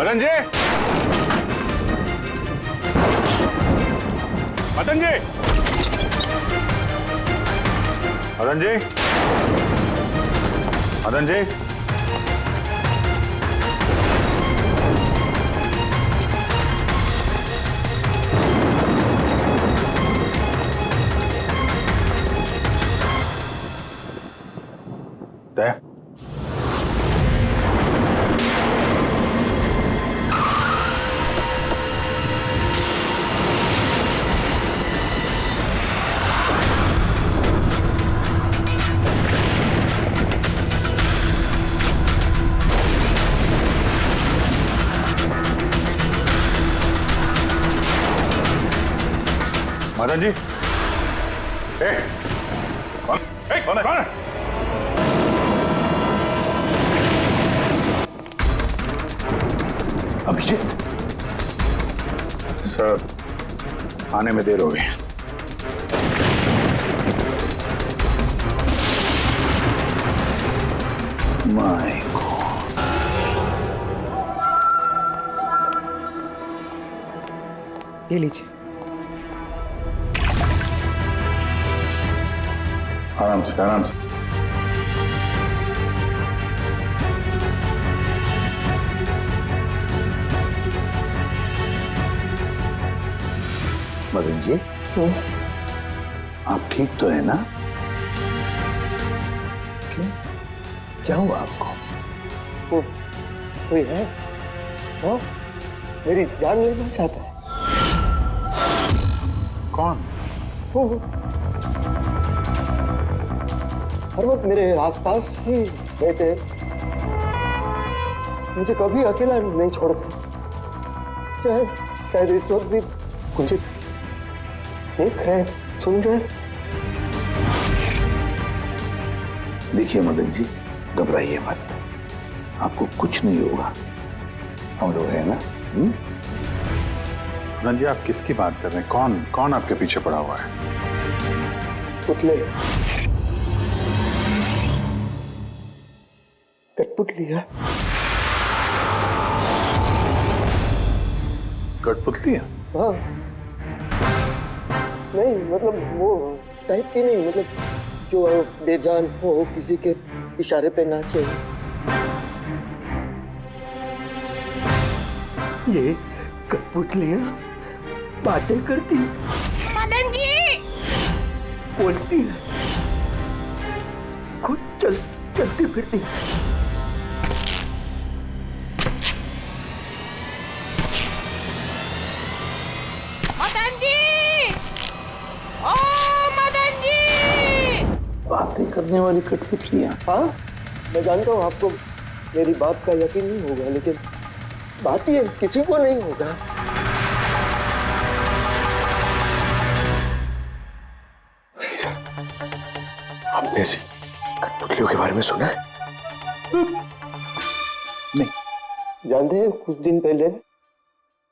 मदन जी, मदन जी, मदन जी, मदन जी, दया मदन जी, कौन है? अभिजीत सर, आने में देर हो गई। माय गॉड, ये लीजिए। आराम से, आराम से। मदन जी, आप ठीक तो है ना? क्यों, क्या हुआ आपको? कोई है? हाँ? मेरी जान लेना चाहता है। कौन? हर वक्त मेरे आसपास ही रहते, मुझे कभी अकेला नहीं छोड़ते। शायद इस वक्त भी मुझे देख रहे, सुन रहे। देखिए मदन जी, घबराइए मत, आपको कुछ नहीं होगा, हम लोग हैं ना। मदन जी, आप किसकी बात कर रहे हैं? कौन कौन आपके पीछे पड़ा हुआ है? पुतले, कठपुतलियां। कठपुतली है? हाँ, नहीं मतलब वो टाइप की नहीं, मतलब जो बेजान हो, किसी के इशारे पे नाचे। ये कठपुतलियां बातें करती, मदन जी बोलती है, खुद चलती फिरती। मदन जी, ओ मदन जी। बातें करने वाली कठपुतलियां? हाँ, मैं जानता हूँ आपको मेरी बात का यकीन नहीं होगा, लेकिन बात ही है, किसी को नहीं होगा। आपने से कठपुतलियों के बारे में सुना है? नहीं। जानते हैं कुछ दिन पहले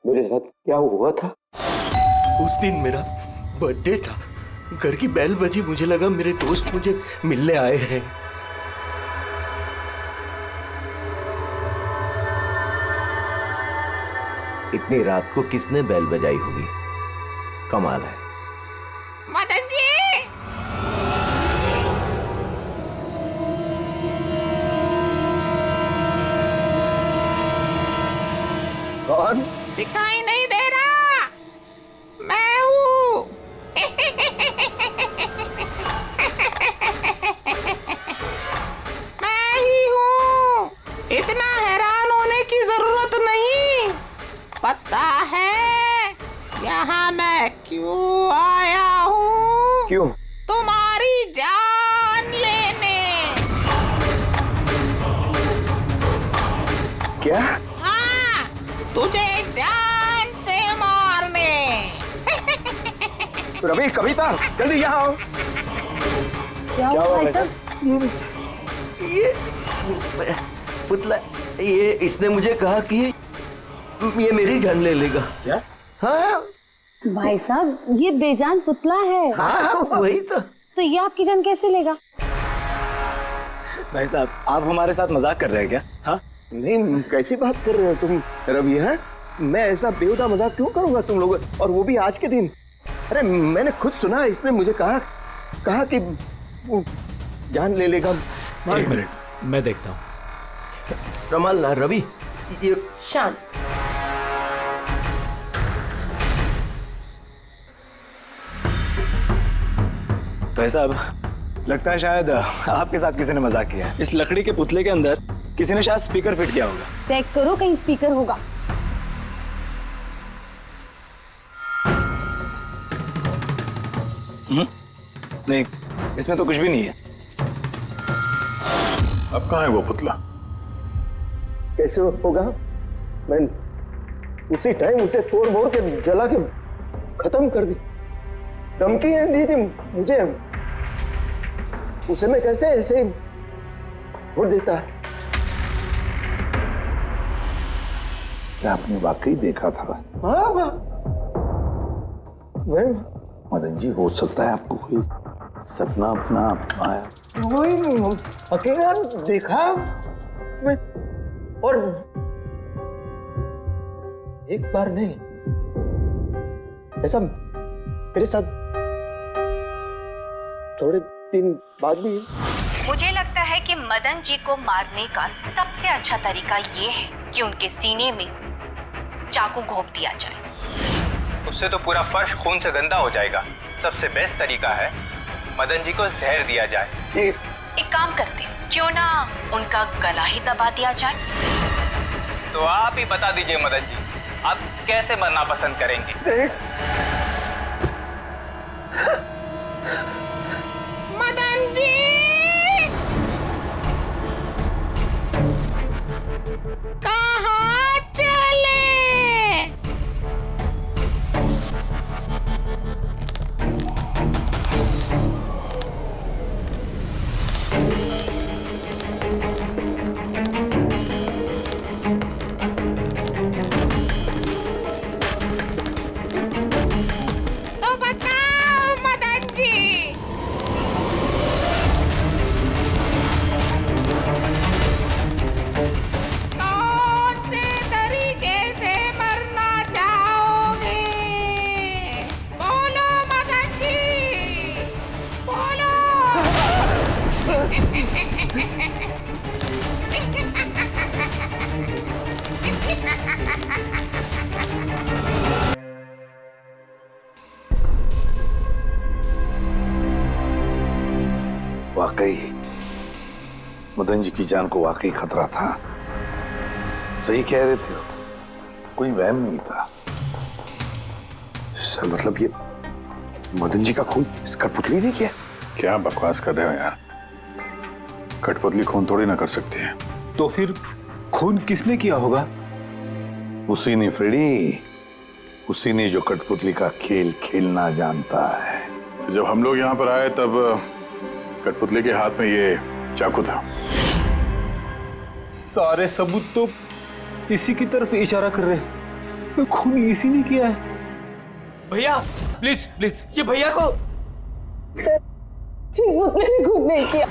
मेरे साथ क्या हुआ था? उस दिन मेरा बर्थडे था, घर की बेल बजी, मुझे लगा मेरे दोस्त मुझे मिलने आए हैं। इतनी रात को किसने बेल बजाई होगी? कमाल है। मदन जी, कौन? दिखाई नहीं दे रहा। यहाँ मैं क्यों आया हूँ? क्यों? तुम्हारी जान लेने। क्या? हाँ, तुझे जान से मारने। रवि, कविता, जल्दी यहाँ आओ। क्या हुआ भाई साहब? ये पुतला, ये इसने मुझे कहा कि ये मेरी जान ले लेगा। क्या? हाँ भाई साहब ये बेजान पुतला है। हाँ, वही तो ये आपकी जान कैसे लेगा? भाई साहब आप हमारे साथ मजाक कर रहे हैं क्या? हाँ नहीं, कैसी बात कर रहे हो तुम रवि? है मैं ऐसा बेहुदा मजाक क्यों करूंगा तुम लोग, और वो भी आज के दिन? अरे मैंने खुद सुना, इसने मुझे कहा कि वो जान ले लेगा। एक मिनट मैं देखता हूँ। संभालना रवि। ये शांत। भाई साहब लगता है शायद आपके साथ किसी ने मजाक किया है। इस लकड़ी के पुतले के अंदर किसी ने शायद स्पीकर फिट किया होगा। चेक करो कहीं स्पीकर होगा। नहीं इसमें तो कुछ भी नहीं है। अब कहाँ है वो पुतला? कैसे होगा? मैं उसी टाइम उसे तोड़ मोड़ के जला के खत्म कर दी। धमकी दी थी मुझे, उसे मैं कैसे ऐसे छोड़ देता है? क्या आपने वाकई देखा था? हाँ, मैं मदन जी, हो सकता है आपको कोई सपना अपना आया। वही अकेला देखा मैं, और एक बार नहीं, ऐसा मेरे साथ थोड़े दिन बाद भी। मुझे लगता है कि मदन जी को मारने का सबसे अच्छा तरीका ये है कि उनके सीने में चाकू घोंप दिया जाए। उससे तो पूरा फर्श खून से गंदा हो जाएगा। सबसे बेस्ट तरीका है मदन जी को जहर दिया जाए। एक काम करते हैं, क्यों ना उनका गला ही दबा दिया जाए? तो आप ही बता दीजिए मदन जी, आप कैसे मरना पसंद करेंगे? मदन जी, कहाँ चले? तो बताओ मदन जी, कौन से तरीके से मरना चाहोगे? बोलो मदन जी, बोलो। वाकई मदन जी की जान को वाकई खतरा था। सही कह रहे थे, कोई वहम नहीं था। सर मतलब ये मदन जी का खून इस कठपुतली ने किया? क्या बकवास कर रहे हो यार? कठपुतली खून थोड़ी ना कर सकती है। तो फिर खून किसने किया होगा? उसी ने फ्रेडी, उसी ने जो कठपुतली का खेल खेलना जानता है। जब हम लोग यहाँ पर आए तब कठपुतली के हाथ में ये चाकू था। सारे सबूत तो इसी की तरफ इशारा कर रहे हैं। खून इसी ने किया है। भैया प्लीज प्लीज, ये भैया को। सर इस पुतले ने खुद नहीं किया।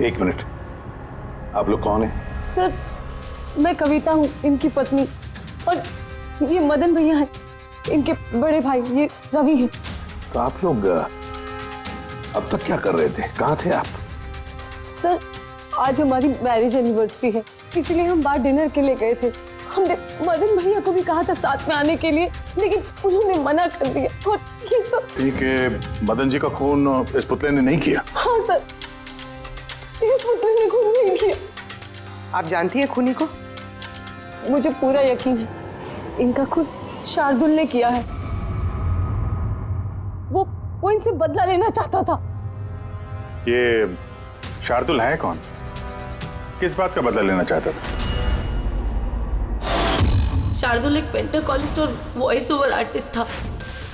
एक मिनट, आप लोग कौन हैं? सर मैं कविता हूँ, इनकी पत्नी, और ये मदन भैया है, इनके बड़े भाई, ये रवि है। तो आप लोग अब तक क्या कर रहे थे? कहाँ थे आप? सर आज हमारी मैरिज एनिवर्सरी है, इसलिए हम बाहर डिनर के लिए गए थे। हमने मदन भैया को भी कहा था साथ में आने के लिए, लेकिन उन्होंने मना कर दिया। और ये सब ठीक है, मदन जी का खून इस पुतले ने नहीं किया? हाँ सर, इस पुतले ने खून नहीं किया। आप जानती हैं खूनी को? मुझे पूरा यकीन है, इनका खून शार्दुल ने किया है। वो इनसे बदला लेना चाहता था। ये शार्दुल है कौन? किस बात का बदला लेना चाहता था? शार्दुल एक पेंटाकोलिस्ट और वॉइस ओवर आर्टिस्ट था।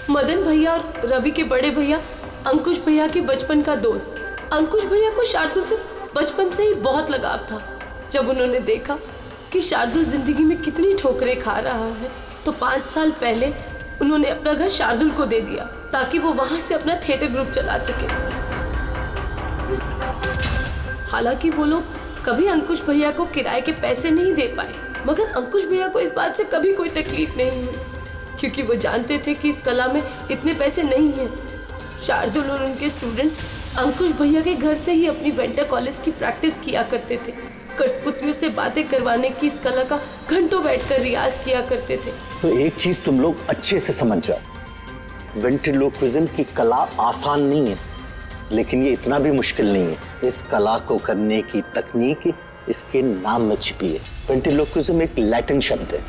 मदन भैया और रवि के बड़े भैया अंकुश भैया के बचपन का दोस्त। अंकुश भैया को शार्दुल से बचपन से ही बहुत लगाव था। जब उन्होंने देखा कि शार्दुल जिंदगी में कितनी ठोकरें खा रहा है तो 5 साल पहले उन्होंने अपना घर शार्दुल को दे दिया ताकि वो वहां से अपना थिएटर ग्रुप चला सके। हालांकि वो लोग कभी अंकुश भैया को किराए के पैसे नहीं दे पाए, मगर अंकुश भैया को इस बात से कभी कोई तकलीफ नहीं हुई क्योंकि वो जानते थे कि इस कला में इतने पैसे नहीं हैं। शार्दुल और उनके स्टूडेंट्स अंकुश भैया के घर से ही अपनी पेंटाकोलिस्ट की प्रैक्टिस किया करते थे। कठपुतलियों से बातें करवाने की इस कला का घंटों बैठकर रियाज किया करते थे। तो एक चीज तुम लोग अच्छे से समझ जाओ, वेंट्रिलोक्विज्म की कला आसान नहीं है, लेकिन ये इतना भी मुश्किल नहीं है। इस कला को करने की तकनीक इसके नाम में छिपी है। वेंट्रिलोक्विज्म एक लैटिन शब्द है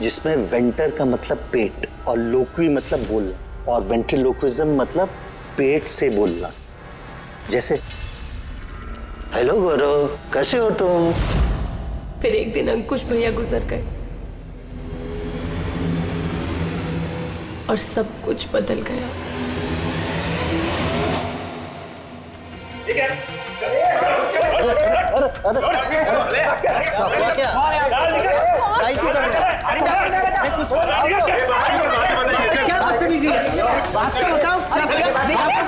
जिसमें वेंटर का मतलब पेट और लोक्वी मतलब बोलना, और वेंट्रिलोक्विज्म मतलब पेट से बोलना। जैसे हेलो गौरव, कैसे हो तुम? फिर एक दिन अंकुश भैया गुजर गए और सब कुछ बदल गया।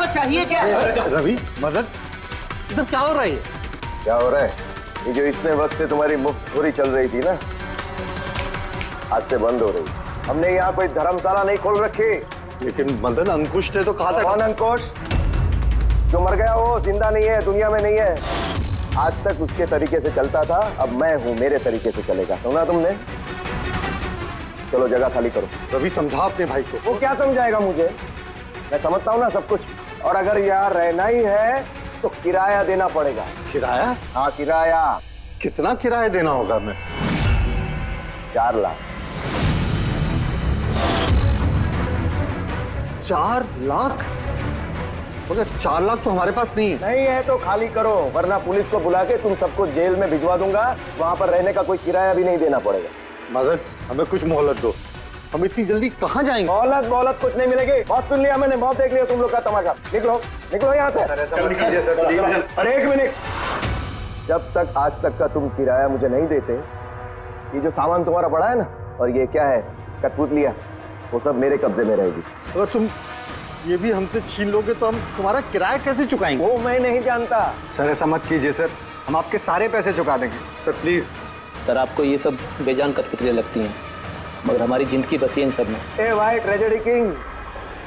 चाहिए क्या? रवि, मदन, इधर क्या हो रहा है? क्या हो रहा है? ये जो इतने वक्त से तुम्हारी मुफ्तखोरी चल रही थी ना, आज से बंद हो रही। हमने यहाँ कोई धर्मशाला नहीं खोल रखी। लेकिन मदन, अंकुश ने तो कहा था। कौन अंकुश? जो मर गया वो जिंदा नहीं है, दुनिया में नहीं है। आज तक उसके तरीके से चलता था, अब मैं हूँ, मेरे तरीके से चलेगा। सुना तुमने? चलो जगह खाली करो। रवि, समझा अपने भाई को। वो क्या समझाएगा मुझे? मैं समझता हूँ ना सब कुछ। और अगर यहाँ रहना ही है तो किराया देना पड़ेगा। किराया? हाँ, किराया। कितना किराया देना होगा हमें? 4 लाख। 4 लाख? मगर 4 लाख तो हमारे पास नहीं है। नहीं है तो खाली करो, वरना पुलिस को बुला के तुम सबको जेल में भिजवा दूंगा। वहां पर रहने का कोई किराया भी नहीं देना पड़ेगा। मदन, हमें कुछ मोहलत दो। हम इतनी जल्दी कहाँ जाएंगे? मोहलत कुछ नहीं मिलेगी। बहुत सुन लिया मैंने, बहुत देख लिया तुम लोग का तमाशा। निकलो निकलो यहाँ से। अरे 1 मिनट, जब तक आज तक का तुम किराया मुझे नहीं देते, ये जो सामान तुम्हारा पड़ा है ना, और ये क्या है, कठपुतलियां, वो सब मेरे कब्जे में रहेगी। अगर तुम ये भी हमसे छीन लोगे तो हम तुम्हारा किराया कैसे चुकाएंगे? वो मैं नहीं जानता। सर ऐसा मत कीजिए सर, हम आपके सारे पैसे चुका देंगे सर, प्लीज। सर आपको ये सब बेजान कठपुतलियां लगती हैं, मगर हमारी जिंदगी बसी है इन सब में। ए भाई ट्रेजेडी किंग,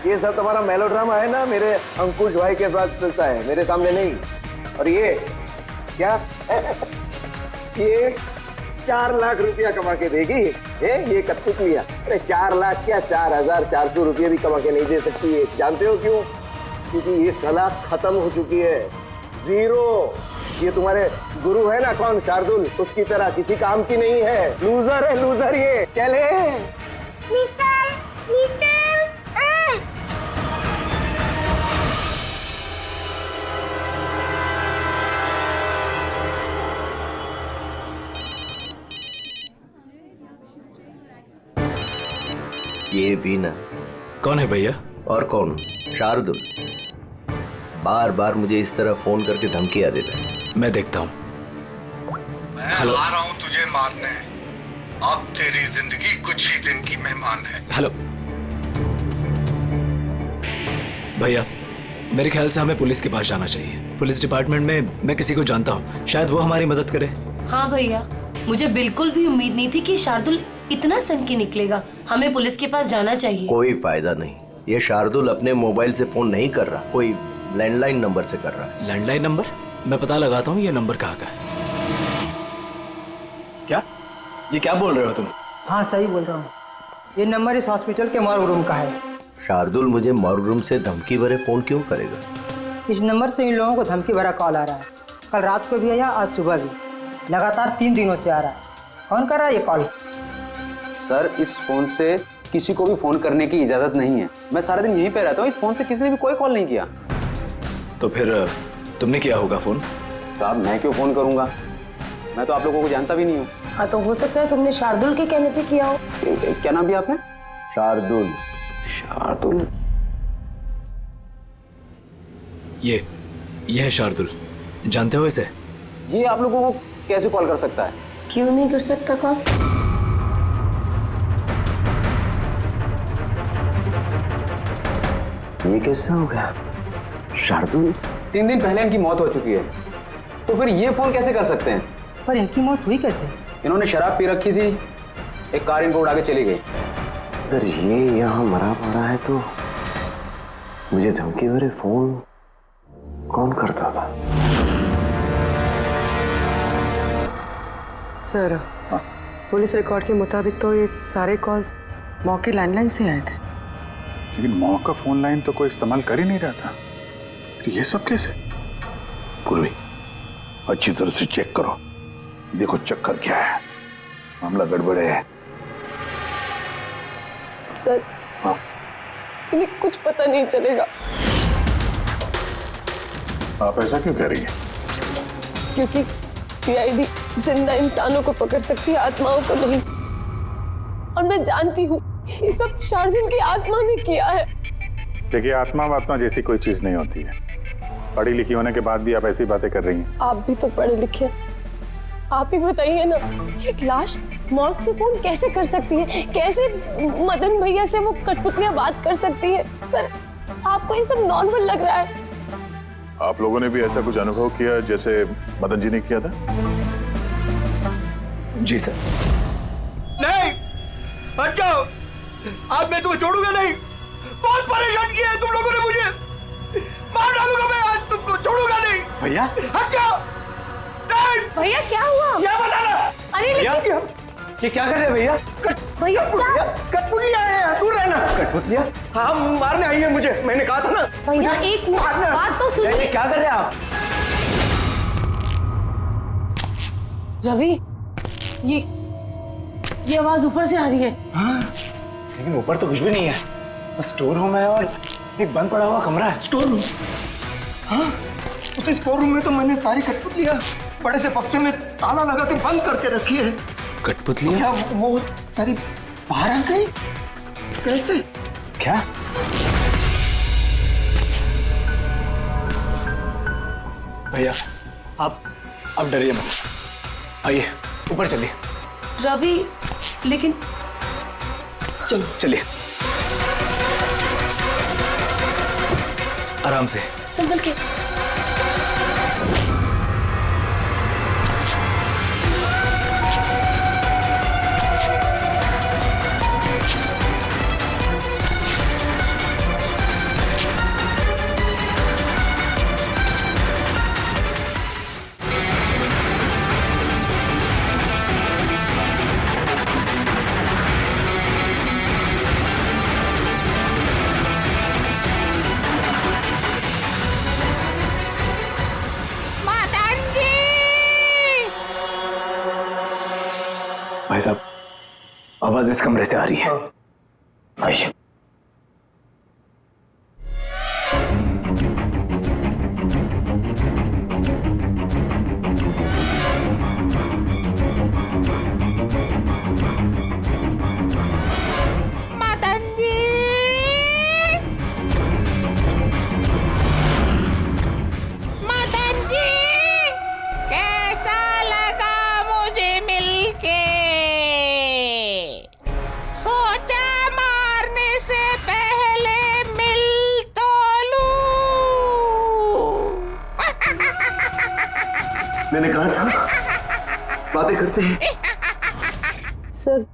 ये सब तुम्हारा मेलोड्रामा है ना, मेरे अंकुश भाई के पास चलता है, मेरे सामने नहीं। और ये क्या ये 4 लाख रुपया कमा के देगी ये कठपुतलियां? अरे 4 लाख क्या, 4,400 रुपये भी कमा के नहीं दे सकती है। जानते हो क्यों? क्योंकि ये कला खत्म हो चुकी है, जीरो। ये तुम्हारे गुरु है ना, कौन, शार्दुल, उसकी तरह किसी काम की नहीं है। लूजर है, लूजर ये। चले निकल निकल। ये भी ना। कौन है भैया? और कौन? शार्दुल। बार बार मुझे इस तरह फोन करके धमकियां देता है। मैं देखता हूँ। मैं आ रहा हूँ तुझे मारने। अब तेरी जिंदगी कुछ ही दिन की मेहमान है। हेलो भैया, मेरे ख्याल से हमें पुलिस के पास जाना चाहिए। पुलिस डिपार्टमेंट में मैं किसी को जानता हूँ, शायद वो हमारी मदद करे। हाँ भैया, मुझे बिल्कुल भी उम्मीद नहीं थी कि शार्दुल इतना सनकी निकलेगा। हमें पुलिस के पास जाना चाहिए। कोई फायदा नहीं, ये शार्दुल अपने मोबाइल से फोन नहीं कर रहा, कोई लैंडलाइन नंबर से कर रहा है। Landline number? मैं पता लगाता हूँ ये नंबर कहाँ का है। क्या? ये क्या बोल रहे हो तुम? हाँ सही बोल रहा हूँ, ये नंबर इस हॉस्पिटल के मॉर्ग रूम का है। शार्दुल मुझे मॉर्ग रूम से धमकी भरे फोन क्यों करेगा? इस नंबर से इन लोगों को धमकी भरा कॉल आ रहा है। कल रात को भी आया, आज सुबह भी, लगातार 3 दिनों से आ रहा है। कौन कर रहा है ये कॉल? सर इस फोन से किसी को भी फोन करने की इजाजत नहीं है। मैं सारा दिन यहीं पे रहता हूँ, इस फोन से किसी ने भी कोई कॉल नहीं किया। तो फिर तुमने किया होगा फोन? साहब मैं क्यों फोन करूंगा, मैं तो आप लोगों को जानता भी नहीं हूँ। हाँ तो हो सकता है तुमने शार्दुल के कहने पे किया हो। क्या नाम दिया आपने? शार्दुल। शार्दुल? ये है शार्दुल, जानते हो इसे? ये आप लोगों को कैसे कॉल कर सकता है? क्यों नहीं कर सकता कॉल? ये कैसे हो गया? शार्दुल 3 दिन पहले इनकी मौत हो चुकी है, तो फिर ये फोन कैसे कर सकते हैं? पर इनकी मौत हुई कैसे? इन्होंने शराब पी रखी थी, एक कार इनको उड़ा के चली गई। अगर ये यहाँ मरा पड़ा है तो मुझे धमकी भरे फोन कौन करता था? सर पुलिस रिकॉर्ड के मुताबिक तो ये सारे कॉल्स मौके लैंडलाइन से आए थे। लेकिन मौ का फोन लाइन तो कोई इस्तेमाल कर ही नहीं रहा था, फिर ये सब कैसे? पूर्वी अच्छी तरह से चेक करो, देखो चक्कर क्या है, मामला गड़बड़ है। सर इन्हें कुछ पता नहीं चलेगा। आप ऐसा क्यों कह रही हैं? क्योंकि सीआईडी जिंदा इंसानों को पकड़ सकती है, आत्माओं को नहीं। और मैं जानती हूँ ये सब शार्दुल की आत्मा ने किया है। देखिए आत्मा जैसी कोई चीज नहीं होती है। पढ़ी लिखी होने के बाद भी आप ऐसी बातें कर रही हैं। आप भी तो पढ़े लिखे, आप ही बताइए ना, एक लाश मौत से फोन कैसे कर सकती है? कैसे मदन भैया से वो कठपुतलियां बात कर सकती है? सर आपको ये सब नॉर्मल लग रहा है? आप लोगों ने भी ऐसा कुछ अनुभव किया जैसे मदन जी ने किया था? जी सर। नहीं, हट जाओ, आज मैं तुम्हें छोड़ूंगा नहीं। बहुत परेशान किया है तुम लोगों ने मुझे, मार डालूंगा मैं, आज तुमको छोड़ूगा नहीं। भैया हट जाओ। नहीं भैया क्या हुआ? क्या बताना? अरे लेकिन ये क्या कर रहे हैं भैया? भैया क्या? कठपुतलियां हैं, दूर रहना। कठपुतलियां? हाँ मारने आई है मुझे, मैंने कहा था ना। भैया एक बात तो सुनिए। क्या कर रहे हैं आप? रवि ये आवाज ऊपर से आ रही है। हाँ लेकिन ऊपर तो कुछ भी नहीं है, बस स्टोर रूम है और एक बंद पड़ा हुआ कमरा है। Store room? हाँ उसी स्टोर रूम में तो मैंने सारी कठपुतलियां बड़े से बक्से में ताला लगा के बंद करके रखी है। कठपुतलियां? क्या वो सारी बाहर आ गई? कैसे? क्या? भैया आप डरिए मत, आइए ऊपर चलिए। रवि लेकिन चलिए आराम से, संभल के। भाई साहब आवाज इस कमरे से आ रही है, आइए। मदन जी, मदन जी, कैसा लगा मुझे मिलके? सोचा मारने से पहले मिल तो लूं। मैंने कहा था बातें करते हैं। सर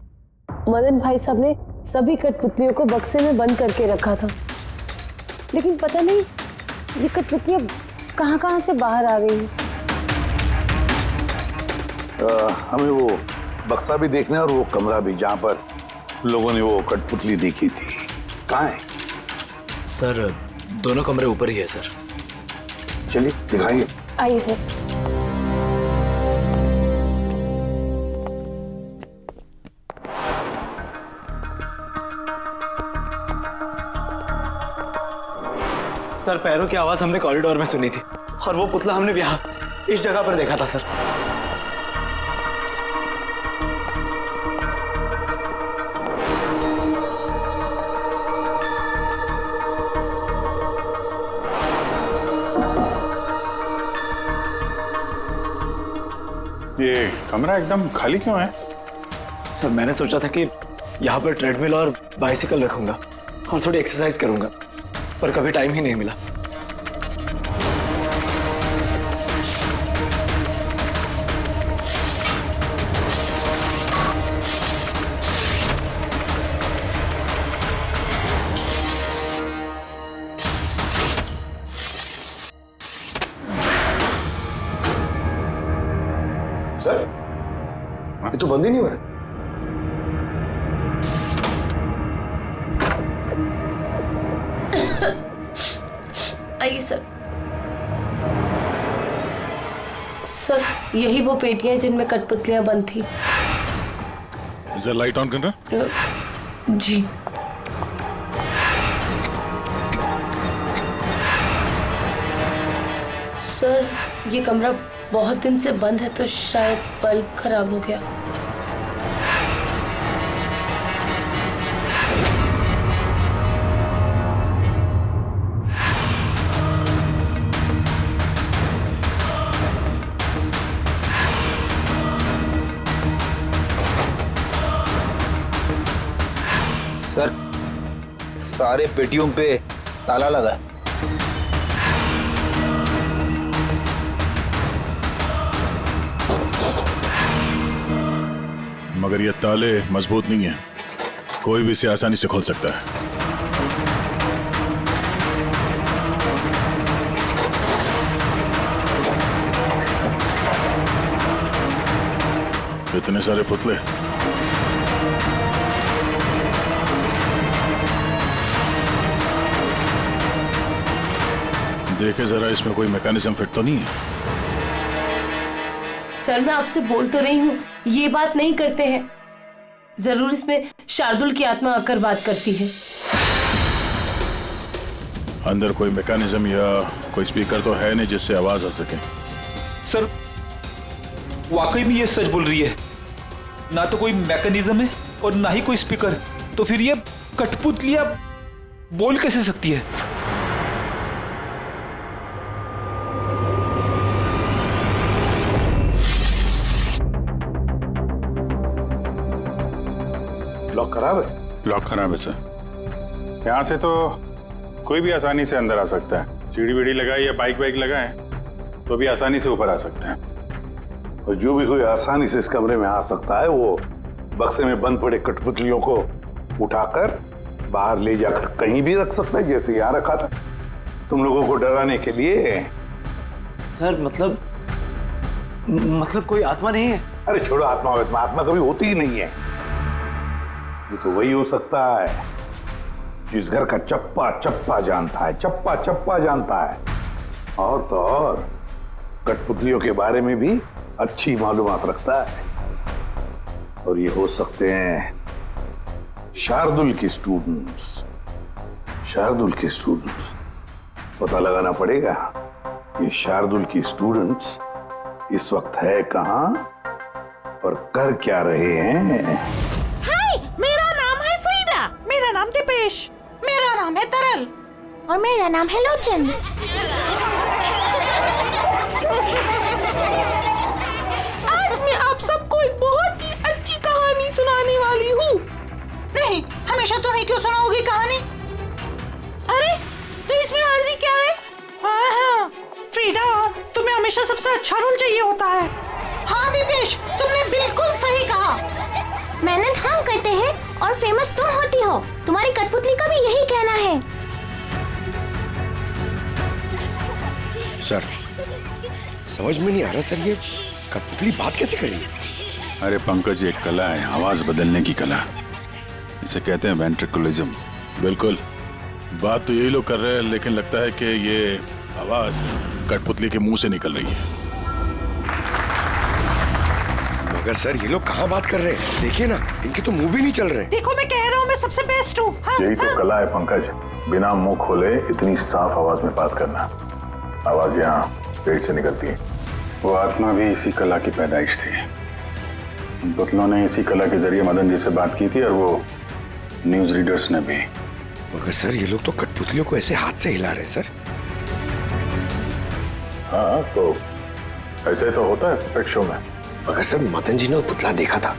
मदन भाई साहब ने सभी कठपुतलियों को बक्से में बंद करके रखा था, लेकिन पता नहीं ये कठपुतलियां कहां से बाहर आ रही हैं। हमें वो बक्सा भी देखना है और वो कमरा भी जहाँ पर लोगों ने वो कठपुतली देखी थी, कहाँ है? सर दोनों कमरे ऊपर ही है सर। चलिए दिखाइए। आइए सर। सर पैरों की आवाज हमने कॉरिडोर में सुनी थी और वो पुतला हमने भी यहाँ इस जगह पर देखा था सर। ये कमरा एकदम खाली क्यों है? सर मैंने सोचा था कि यहाँ पर ट्रेडमिल और बाइसिकल रखूंगा और थोड़ी एक्सरसाइज करूंगा, पर कभी टाइम ही नहीं मिला। सर ये तो बंद ही नहीं हो रहा। आइए सर। सर यही वो पेटियां हैं जिनमें कठपुतलियां बंद थी। इधर लाइट ऑन करना। जी। सर ये कमरा बहुत दिन से बंद है तो शायद बल्ब खराब हो गया। सर सारे पेटियों पे ताला लगा है। मगर ये ताले मजबूत नहीं है, कोई भी इसे आसानी से खोल सकता है। इतने सारे पुतले, देखे जरा इसमें कोई मैकेनिज्म फिट तो नहीं है। सर मैं आपसे बोल तो रही हूँ ये बात नहीं करते हैं, जरूर इसमें शार्दुल की आत्मा आकर बात करती है। अंदर कोई मैकेनिज्म या कोई स्पीकर तो है नहीं जिससे आवाज आ सके। सर वाकई में ये सच बोल रही है, ना तो कोई मैकेनिज्म है और ना ही कोई स्पीकर, तो फिर ये कठपुतलियां बोल कैसे सकती है? लॉक खराब है? लॉक खराब है सर। यहाँ से तो कोई भी आसानी से अंदर आ सकता है। सीढ़ी वीढ़ी लगाए या बाइक वाइक लगाए तो भी आसानी से ऊपर आ सकते हैं। और जो भी कोई आसानी से इस कमरे में आ सकता है वो बक्से में बंद पड़े कठपुतलियों को उठाकर बाहर ले जाकर कहीं भी रख सकता है, जैसे यहाँ रखा था तुम लोगों को डराने के लिए। सर मतलब कोई आत्मा नहीं है? अरे छोड़ो आत्मा, आत्मा कभी होती ही नहीं है। ये तो वही हो सकता है जिस घर का चप्पा चप्पा जानता है, चप्पा चप्पा जानता है। और तो और कठपुतलियों के बारे में भी अच्छी मालूमात रखता है। और ये हो सकते हैं शार्दुल के स्टूडेंट्स। शार्दुल के स्टूडेंट्स पता लगाना पड़ेगा ये शार्दुल के स्टूडेंट्स इस वक्त है कहां और कर क्या रहे हैं। मेरा नाम है फ्रीडा। मेरा नाम दीपेश। मेरा नाम है तरल। और मेरा नाम है लोचन। आज मैं आप सबको एक बहुत ही अच्छी कहानी सुनाने वाली हूँ। नहीं, हमेशा तुम ही क्यों सुनाओगी कहानी? अरे तो इसमें अर्जी क्या है? हाँ, फ्रीडा तुम्हें हमेशा सबसे अच्छा रोल चाहिए होता है। हाँ दीपेश, तुमने बिल्कुल सही कहा। मेहनत हम करते हैं और फेमस तुम होती हो। तुम्हारी कठपुतली का भी यही कहना है। सर समझ में नहीं आ रहा सर, ये कठपुतली बात कैसे करी? अरे पंकज, एक कला है आवाज बदलने की कला, इसे कहते हैं वेंट्रिकुलिज्म। बिल्कुल बात तो यही लोग कर रहे हैं, लेकिन लगता है कि ये आवाज कठपुतली के मुंह से निकल रही है। मगर सर ये लोग कहाँ बात कर रहे हैं? देखिए ना, इनके तो मुंह भी नहीं चल रहे। देखो मैं कह रहा हूँ मैं सबसे बेस्ट हूँ। यही तो कला है पंकज, बिना मुंह खोले इतनी साफ आवाज में बात करना। आवाज यहाँ पेट से निकलती है। वो आत्मा भी इसी कला की पैदाइश थी। उन पुतलों ने इसी कला के जरिए मदन जी से बात की थी और वो न्यूज रीडर्स ने भी। मगर सर ये लोग तो कठपुतलियों को ऐसे हाथ से हिला रहे हैं सर। हाँ तो ऐसे तो होता है परफेक्ट शो में। मगर सर मदन जी ने वो पुतला देखा था,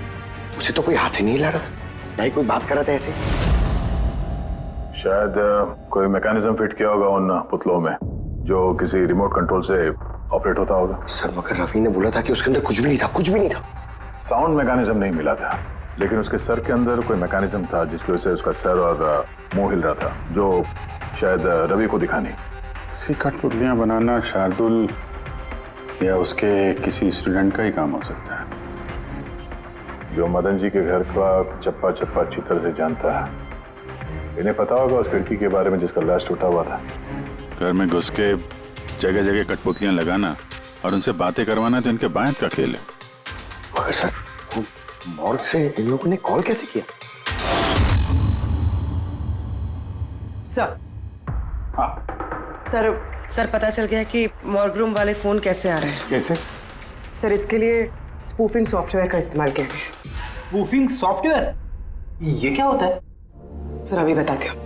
उसे तो कोई हाथ से नहीं हिला रहा था, ना ही कोई बात कर रहा था ऐसे। शायद कोई मैकेनिज्म फिट किया होगा उन पुतलों में जो किसी रिमोट कंट्रोल से ऑपरेट होता होगा। सर मगर रवि ने बोला था कि उसके अंदर कुछ भी नहीं था, कुछ भी नहीं था। साउंड मैकेनिज्म नहीं मिला था, लेकिन उसके सर के अंदर कोई मैकेनिज्म था जिसकी वजह से उसका सर और मुंह हिल रहा था, जो शायद रवि को दिखानी। सी कठपुतलियां बनाना शार्दुल या उसके किसी स्टूडेंट का ही काम हो सकता है, जो मदन जी के घर का चप्पा चप्पा अच्छी तरह से जानता है। इन्हें पता होगा उस खिड़की के बारे में जिसका ग्लास टूटा हुआ था। घर में घुस के जगह जगह कठपुतलियां लगाना और उनसे बातें करवाना तो इनके बायत का खेल है। मगर सर मॉर्ग से इन लोगों ने कॉल कैसे किया? सर सर पता चल गया कि मॉर्ग रूम वाले फोन कैसे आ रहे हैं। कैसे? सर इसके लिए स्पूफिंग सॉफ्टवेयर का इस्तेमाल किया गया। Spoofing software? ये क्या होता है? सर अभी बताती हूँ।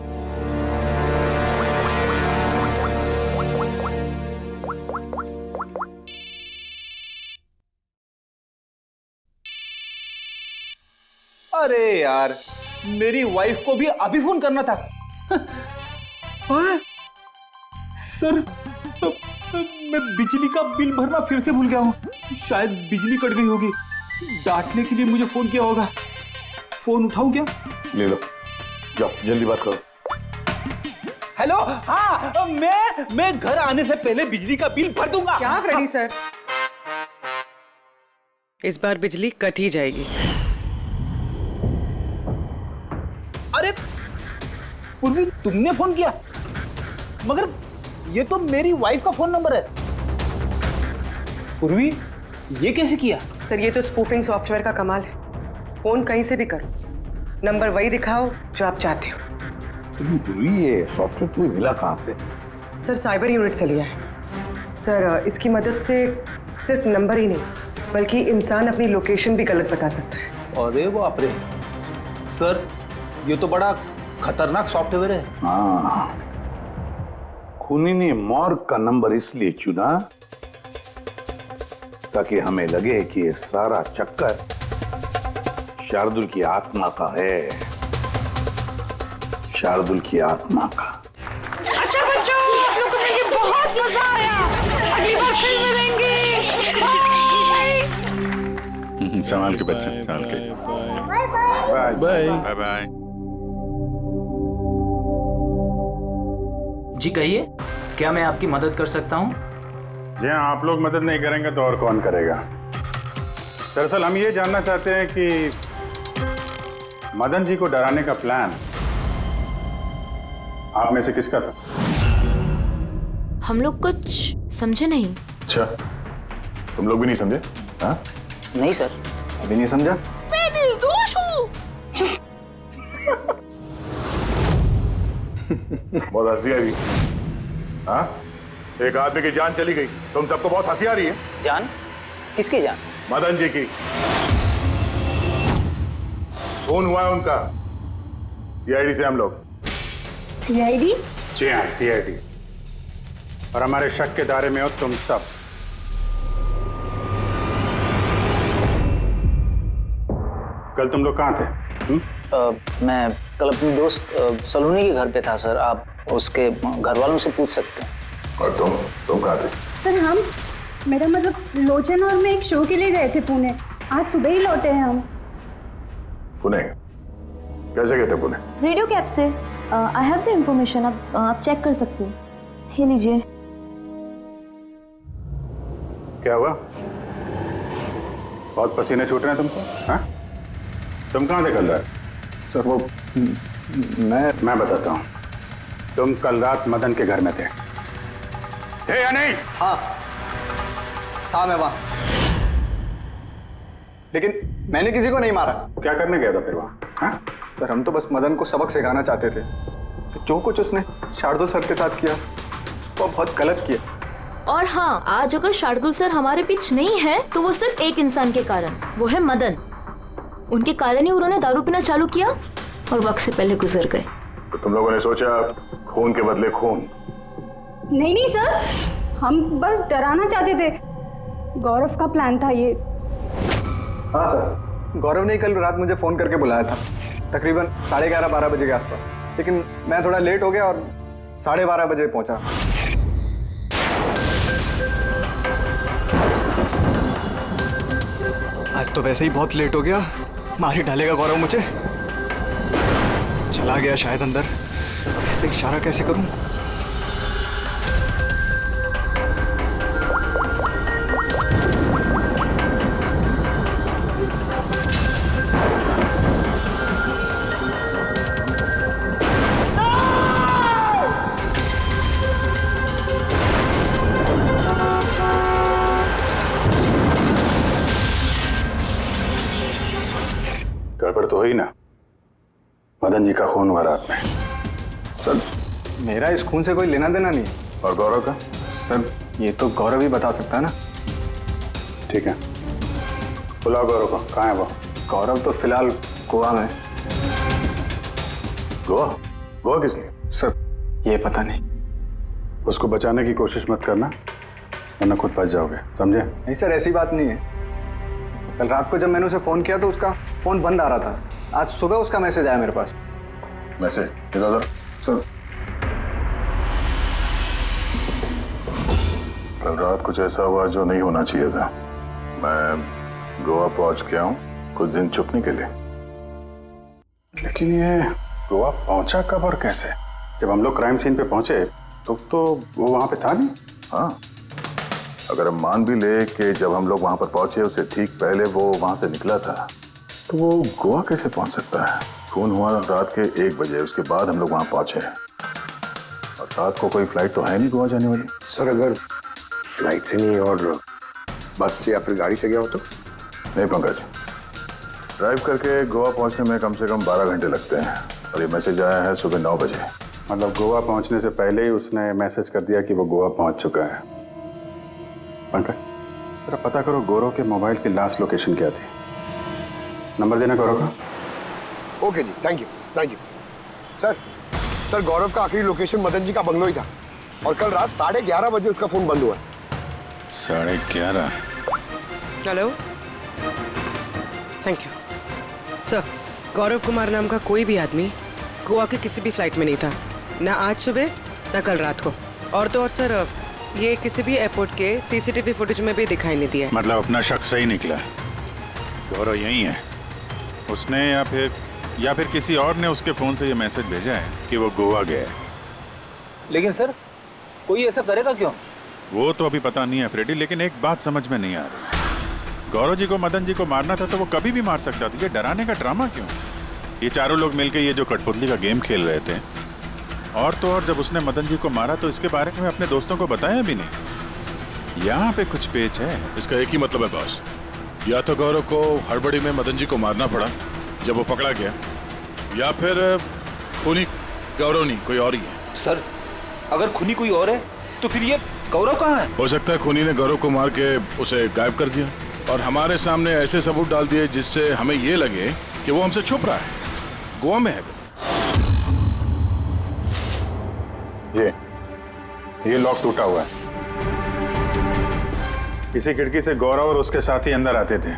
अरे यार, मेरी वाइफ को भी अभी फोन करना था। हाँ? सर मैं बिजली का बिल भरना फिर से भूल गया हूँ। शायद बिजली कट गई होगी। डांटने के लिए मुझे फोन किया होगा। फोन उठाऊं क्या? ले लो, जाओ जल्दी बात करो। हेलो, हाँ मैं घर आने से पहले बिजली का बिल भर दूंगा। क्या फ्रेडी सर, इस बार बिजली कट ही जाएगी। अरे पूर्वी, तुमने फोन किया? मगर ये तो मेरी वाइफ का फोन नंबर है। पूर्वी, ये कैसे किया? सर ये तो स्पूफिंग सॉफ्टवेयर का कमाल है। फोन कहीं से भी करो, नंबर वही दिखाओ जो आप चाहते हो। ये सॉफ्टवेयर तुम्हें मिला कहाँ से? सर साइबर यूनिट से लिया है। सर इसकी मदद से सिर्फ नंबर ही नहीं बल्कि इंसान अपनी लोकेशन भी गलत बता सकता है। अरे बाप रे, सर ये तो बड़ा खतरनाक सॉफ्टवेयर है। हाँ, खूनी ने मॉर्ग का नंबर इसलिए चुना ताकि हमें लगे कि ये सारा चक्कर शार्दुल की आत्मा का है, शार्दुल की आत्मा का। अच्छा बच्चों, आप लोगों को मिलके बहुत मजा आया। अगली बार फिर मिलेंगे। बाय। संभाल के बच्चे, संभाल के। Bye bye. Bye bye bye. जी कहिए, क्या मैं आपकी मदद कर सकता हूँ? जी हाँ, आप लोग मदद नहीं करेंगे तो और कौन करेगा? दरअसल हम ये जानना चाहते हैं कि मदन जी को डराने का प्लान आप में से किसका था? हम लोग कुछ समझे नहीं। अच्छा, तुम लोग भी नहीं समझे? हाँ? नहीं सर। अभी नहीं समझा? मैं निर्दोष हूँ। बहुत हंसी आ रही है। हाँ? एक आदमी की जान चली गई, तुम सबको बहुत हंसी आ रही है। जान? किसकी जान? मदन जी की। फोन हुआ है उनका सीआईडी से हम लोग। सीआईडी? जी हाँ, सीआईडी। और हमारे शक के दायरे में हो तुम सब। कल तुम लोग कहाँ थे? मैं कल अपने दोस्त सलोनी के घर पे था सर। आप उसके घर वालों से पूछ सकते हैं। और तुम कहाँ थे? सर हम, मेरा मतलब लोचन और मैं एक शो के लिए गए थे पुणे। आज सुबह ही लौटे हैं हम। पुणे? कैसे गए थे पुणे? रेडियो कैब से। आई हैव द इंफॉर्मेशन, आप चेक कर सकते हो। ये लीजिए। क्या हुआ? बहुत पसीने छूट रहे हैं तुमको? हाँ? तुम कहाँ थे कल रात? सर वो मैं बताता हूँ। तुम कल रात मदन के घर में थे या नहीं? हाँ मैं वहाँ। लेकिन मैंने किसी को नहीं मारा। क्या करने गया था फिर वहाँ? हाँ? सर हम तो बस मदन को सबक सिखाना चाहते थे। जो कुछ उसने शार्दुल सर के साथ किया वो बहुत गलत किया। और हाँ, आज अगर शार्दुल सर हमारे बीच नहीं है तो वो सिर्फ एक इंसान के कारण, वो है मदन। उनके कारण ही उन्होंने दारू पीना चालू किया और वक्त से पहले गुजर गए। तो तुम लोगों ने सोचा खून के बदले खून? नहीं नहीं सर, हम बस डराना चाहते थे। गौरव का प्लान था ये। हाँ सर, गौरव ने कल रात मुझे फोन करके बुलाया था, तकरीबन 11:30-12 बजे के आसपास, लेकिन मैं थोड़ा लेट हो गया और 12:30 बजे पहुंचा। आज तो वैसे ही बहुत लेट हो गया, मार ही डालेगा गौरव मुझे। चला गया शायद अंदर, इससे इशारा कैसे करूं? गड़बड़ तो हुई ना, मदन जी का खून हुआ रात में। सर मेरा इस खून से कोई लेना देना नहीं। और गौरव का? सर ये तो गौरव ही बता सकता है ना। ठीक है, बुलाओ गौरव को। कहाँ है वो? गौरव तो फिलहाल गोवा में। गोवा? गोवा किस लिए? सर ये पता नहीं। उसको बचाने की कोशिश मत करना, वरना खुद बच जाओगे, समझे? नहीं सर, ऐसी बात नहीं है। कल रात को जब मैंने उसे फोन किया तो उसका फोन बंद आ रहा था। आज सुबह उसका मैसेज आया मेरे पास। मैसेज? सर कल रात कुछ ऐसा हुआ जो नहीं होना चाहिए था। मैं गोवा पहुंच गया हूँ कुछ दिन छुपने के लिए। लेकिन ये गोवा पहुंचा कब और कैसे? जब हम लोग क्राइम सीन पे पहुंचे तो वो वहां पे था नहीं। हाँ, अगर हम मान भी ले कि जब हम लोग वहां पर पहुंचे उससे ठीक पहले वो वहां से निकला था, तो वो गोवा कैसे पहुंच सकता है? खून हुआ रात के 1 बजे, उसके बाद हम लोग वहां पहुंचे और रात को कोई फ्लाइट तो है नहीं गोवा जाने वाली। सर अगर फ्लाइट से नहीं और बस से या फिर गाड़ी से गया हो तो? नहीं पंकज, ड्राइव करके गोवा पहुंचने में कम से कम 12 घंटे लगते हैं और ये मैसेज आया है सुबह 9 बजे। मतलब गोवा पहुंचने से पहले ही उसने मैसेज कर दिया कि वो गोवा पहुंच चुका है। पंकज जरा पता करो गौरव के मोबाइल की लास्ट लोकेशन क्या थी। नंबर देना गौरव का। ओके जी, थैंक यू। सर गौरव का आखिरी लोकेशन मदन जी का बंगलो ही था और कल रात 11:30 बजे उसका फोन बंद हुआ। 11:30? Hello, thank you sir. Gaurav Kumar नाम का कोई भी आदमी गोवा के किसी भी फ्लाइट में नहीं था, ना आज सुबह ना कल रात को। और तो और सर ये किसी भी एयरपोर्ट के सीसीटीवी फुटेज में भी दिखाई नहीं दिया। मतलब अपना शक सही निकला, गौरव यही है उसने या फिर किसी और ने उसके फोन से ये मैसेज भेजा है कि वो गोवा गया है। लेकिन सर कोई ऐसा करेगा क्यों? वो तो अभी पता नहीं है फ्रेडी, लेकिन एक बात समझ में नहीं आ रही। गौरव जी को मदन जी को मारना था तो वो कभी भी मार सकता था। ये डराने का ड्रामा क्यों? ये चारों लोग मिलकर ये जो कठपुतली का गेम खेल रहे थे, और तो और जब उसने मदन जी को मारा तो इसके बारे में अपने दोस्तों को बताया भी नहीं। यहाँ पे कुछ पेच है। इसका एक ही मतलब है बॉस, या तो गौरव को हड़बड़ी में मदन जी को मारना पड़ा जब वो पकड़ा गया, या फिर खूनी गौरव नहीं कोई और ही है। सर अगर खूनी कोई और है तो फिर ये गौरव कहाँ है? हो सकता है खूनी ने गौरव को मार के उसे गायब कर दिया और हमारे सामने ऐसे सबूत डाल दिए जिससे हमें ये लगे कि वो हमसे छुप रहा है, गोवा में है। ये लॉक टूटा हुआ है। इसी खिड़की से गौरव और उसके साथी अंदर आते थे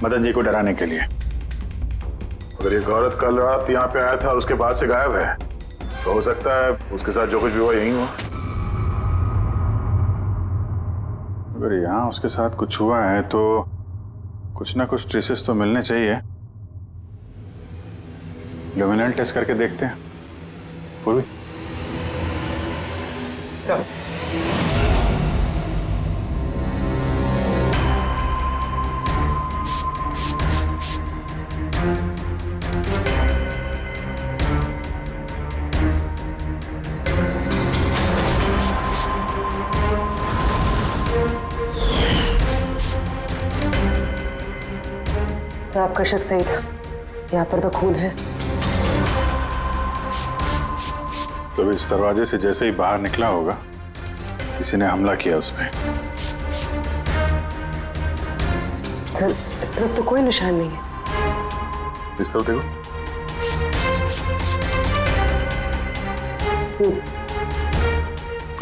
मदन जी को डराने के लिए। अगर ये गौरव कल रात यहाँ पे आया था उसके बाद से गायब है तो हो सकता है उसके साथ जो कुछ भी हुआ यही हुआ। अगर यहाँ उसके साथ कुछ हुआ है तो कुछ ना कुछ ट्रेसेस तो मिलने चाहिए। ल्यूमिनल टेस्ट करके देखते हैं। पूर्वी सर सर आपका शक सही था, यहाँ पर तो खून है। तो इस दरवाजे से जैसे ही बाहर निकला होगा किसी ने हमला किया उस पे। सर इस तरफ तो कोई निशान नहीं है। इस तरफ देखो।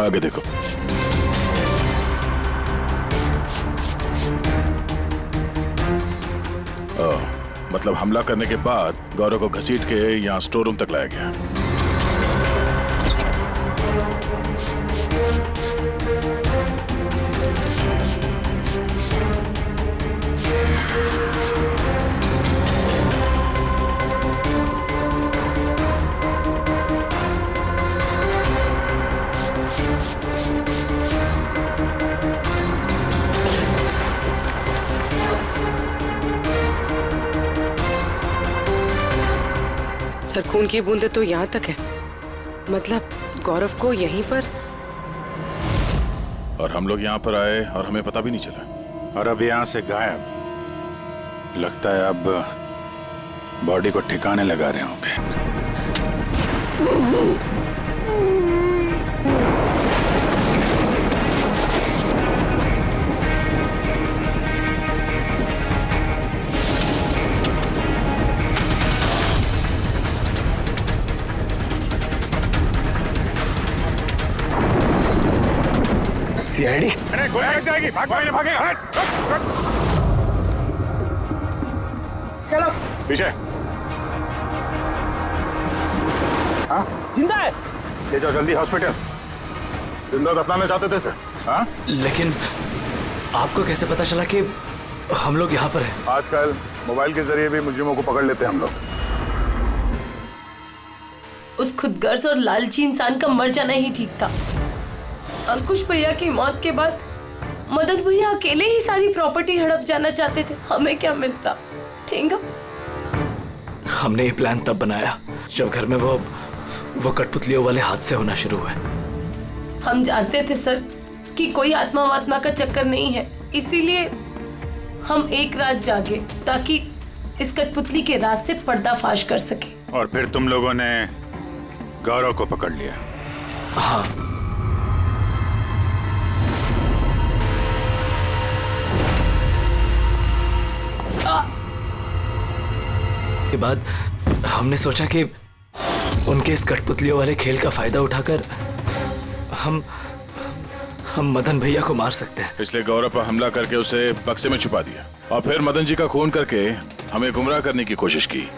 आगे देखो। मतलब हमला करने के बाद गौरव को घसीट के यहाँ स्टोर रूम तक लाया गया। सर खून की बूंदें तो यहाँ तक है, मतलब गौरव को यहीं पर। और हम लोग यहाँ पर आए और हमें पता भी नहीं चला। और अब यहाँ से गायब। लगता है अब बॉडी को ठिकाने लगा रहे होंगे। सीआईडी? अरे गोया लग जाएगी, भागेगा। हट। चलो पीछे। हाँ जिंदा है। ले जाओ जल्दी हॉस्पिटल। जिंदा दफनाना चाहते थे सर। हाँ लेकिन आपको कैसे पता चला कि हम लोग यहाँ पर हैं? आजकल मोबाइल के जरिए भी मुजरिमों को पकड़ लेते हैं हम लोग। उस खुदगर्ज और लालची इंसान का मर जाना ही ठीक था। अंकुश भैया की मौत के बाद मदन भैया अकेले ही सारी प्रॉपर्टी हड़प जाना चाहते थे। हमें क्या मिलता? ठेंगा। हमने ये प्लान तब बनाया जब घर में वो कठपुतलियों वाले हादसे होना शुरू हुए। हम जानते थे सर कि कोई आत्मा वात्मा का चक्कर नहीं है, इसीलिए हम एक रात जागे ताकि इस कठपुतली के राज से पर्दाफाश कर सके। और फिर तुम लोगों ने गौरव को पकड़ लिया। हाँ, के बाद हमने सोचा कि उनके इस कठपुतलियों वाले खेल का फायदा उठाकर हम मदन भैया को मार सकते हैं। इसलिए गौरव पर हमला करके उसे बक्से में छुपा दिया और फिर मदन जी का खून करके हमें गुमराह करने की कोशिश की।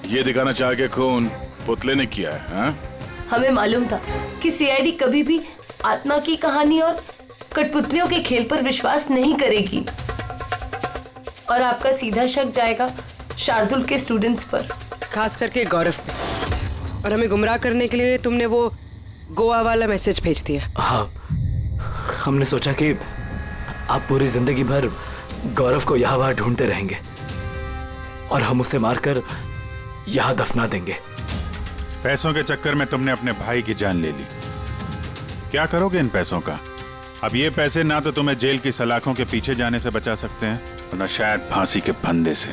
ये दिखाना चाह के खून पुतले ने किया है। हाँ? हमें मालूम था कि सीआईडी कभी भी आत्मा की कहानी और कठपुतलियों के खेल पर विश्वास नहीं करेगी और आपका सीधा शक जाएगा शार्दुल के स्टूडेंट्स पर, खास करके गौरव पे। और हमें गुमराह करने के लिए तुमने वो गोवा वाला मैसेज भेज दिया। हाँ, हमने सोचा कि आप पूरी जिंदगी भर गौरव को यहाँ वहाँ ढूंढते रहेंगे और हम उसे मारकर यहाँ दफना देंगे। पैसों के चक्कर में तुमने अपने भाई की जान ले ली। क्या करोगे इन पैसों का? अब ये पैसे ना तो तुम्हें जेल की सलाखों के पीछे जाने से बचा सकते हैं और न शायद फांसी के फंदे से।